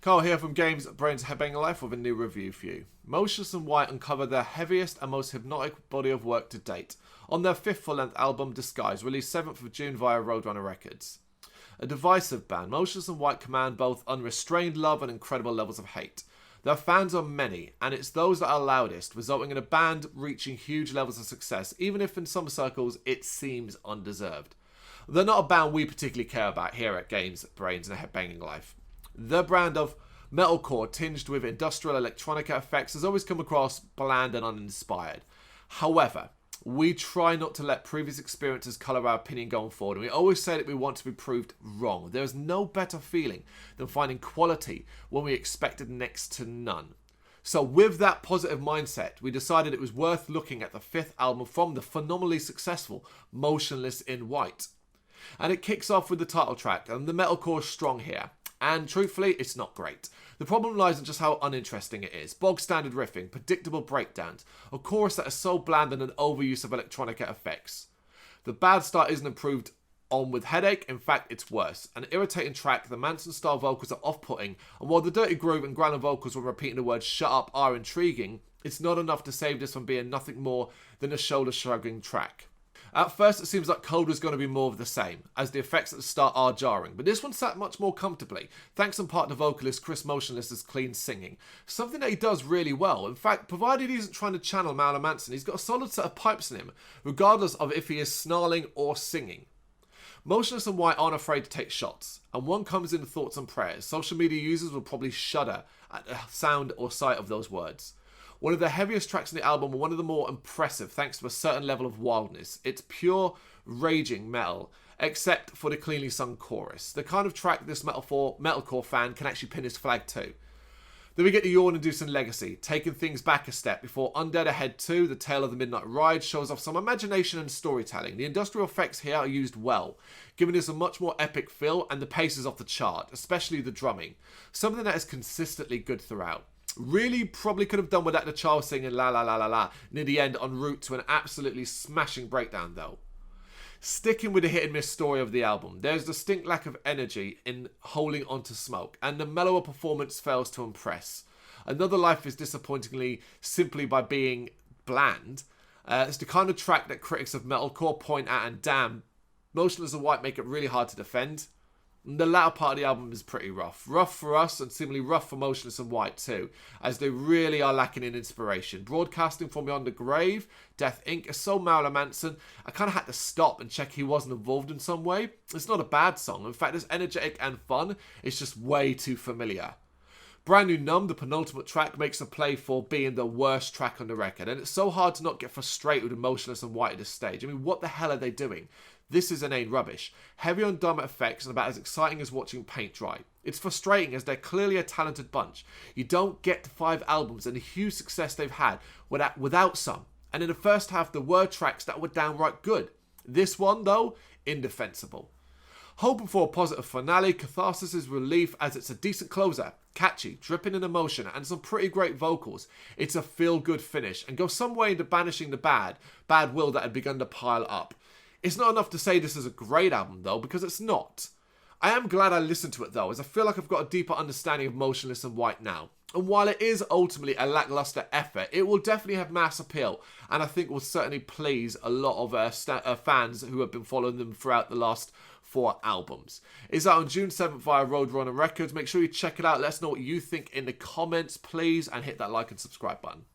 Carl here from Brrraaains A Head-Banging Life with a new review for you. Motionless and White uncover their heaviest and most hypnotic body of work to date on their fifth full-length album, Disguise, released 7th of June via Roadrunner Records. A divisive band, Motionless and White command both unrestrained love and incredible levels of hate. Their fans are many, and it's those that are loudest, resulting in a band reaching huge levels of success, even if in some circles it seems undeserved. They're not a band we particularly care about here at Brrraaains A Head-Banging Life. Their brand of metalcore tinged with industrial electronica effects has always come across bland and uninspired. However, we try not to let previous experiences colour our opinion going forward, and we always say that we want to be proved wrong. There is no better feeling than finding quality when we expected next to none. So with that positive mindset, we decided it was worth looking at the fifth album from the phenomenally successful Motionless in White. And it kicks off with the title track, and the metalcore is strong here. And truthfully, it's not great. The problem lies in just how uninteresting it is. Bog standard riffing, predictable breakdowns, a chorus that is so bland and an overuse of electronica effects. The bad start isn't improved on with Headache, in fact it's worse. An irritating track, the Manson style vocals are off-putting, and while the dirty groove and growling vocals when repeating the word shut up are intriguing, it's not enough to save this from being nothing more than a shoulder-shrugging track. At first it seems like Cold was going to be more of the same, as the effects at the start are jarring, but this one sat much more comfortably, thanks in part to vocalist Chris Motionless's clean singing, something that he does really well. In fact, provided he isn't trying to channel Marilyn Manson, he's got a solid set of pipes in him, regardless of if he is snarling or singing. Motionless and White aren't afraid to take shots, and one comes in thoughts and prayers. Social media users will probably shudder at the sound or sight of those words. One of the heaviest tracks on the album, and one of the more impressive thanks to a certain level of wildness. It's pure, raging metal, except for the cleanly sung chorus. The kind of track this metalcore fan can actually pin his flag to. Then we get the yawn-inducing legacy, taking things back a step before Undead Ahead 2, The Tale of the Midnight Ride, shows off some imagination and storytelling. The industrial effects here are used well, giving us a much more epic feel, and the pace is off the chart, especially the drumming. Something that is consistently good throughout. Really probably could have done without the child singing la la la la la near the end en route to an absolutely smashing breakdown though. Sticking with the hit and miss story of the album, there's a distinct lack of energy in Holding On to Smoke, and the mellower performance fails to impress. Another Life is disappointingly simply by being bland. It's the kind of track that critics of metalcore point at and damn, Motionless and White make it really hard to defend. The latter part of the album is pretty rough. Rough for us and seemingly rough for Motionless and White too, as they really are lacking in inspiration. Broadcasting from Beyond the Grave, Death Inc. is so Marilyn Manson, I kind of had to stop and check he wasn't involved in some way. It's not a bad song. In fact, it's energetic and fun. It's just way too familiar. Brand New Numb, the penultimate track, makes a play for being the worst track on the record, and it's so hard to not get frustrated with Motionless and White at this stage. I mean, what the hell are they doing? This is inane rubbish. Heavy on dumb effects and about as exciting as watching paint dry. It's frustrating as they're clearly a talented bunch. You don't get to 5 albums and the huge success they've had without some. And in the first half, there were tracks that were downright good. This one, though, indefensible. Hoping for a positive finale, catharsis is relief as it's a decent closer, catchy, dripping in emotion, and some pretty great vocals. It's a feel-good finish and goes some way into banishing the bad will that had begun to pile up. It's not enough to say this is a great album though, because it's not. I am glad I listened to it though, as I feel like I've got a deeper understanding of Motionless and White now. And while it is ultimately a lackluster effort, it will definitely have mass appeal, and I think will certainly please a lot of fans who have been following them throughout the last 4 albums. It's out on June 7th via Roadrunner Records. Make sure you check it out. Let us know what you think in the comments, please, and hit that like and subscribe button.